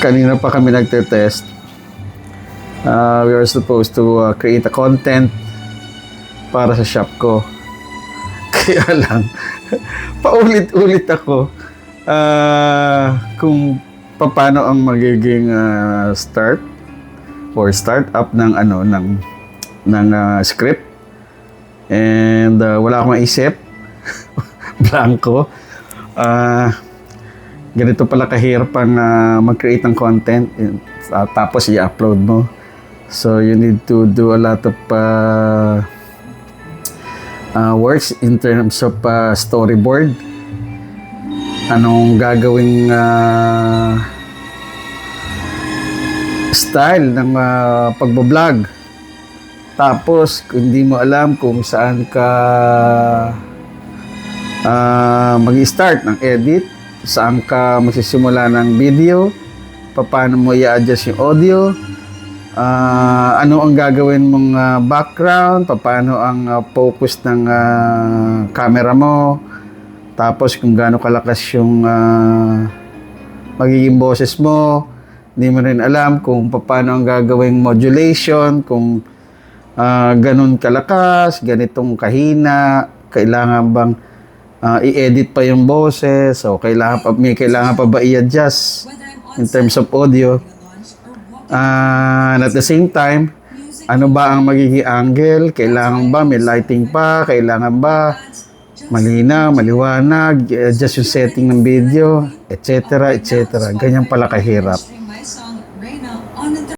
kanina pa kami nagte-test. We are supposed to create a content para sa shop ko. Kaya lang, paulit-ulit ako kung paano ang magiging start or startup ng script. And wala akong maisip. Blanco. Ganito pala kahirap ang mag-create ng content, tapos i-upload mo. So you need to do a lot of works in terms of storyboard. Anong gagawing style ng pagbablog. Tapos kung hindi mo alam kung saan ka mag-start ng edit, saan ka magsisimula ng video, paano mo i-adjust yung audio, ano ang gagawin mong background, paano ang focus ng camera mo, tapos kung gaano kalakas yung magiging boses mo. Hindi mo rin alam kung paano ang gagawing modulation, kung ganun kalakas, ganitong kahina, kailangan bang i-edit pa yung boses, o kailangan pa ba i-adjust in terms of audio. And at the same time, ano ba ang magiging angle? Kailangan ba may lighting pa? Kailangan ba malinaw, maliwanag, adjust yung setting ng video, etc. etc. Ganyan pala kahirap.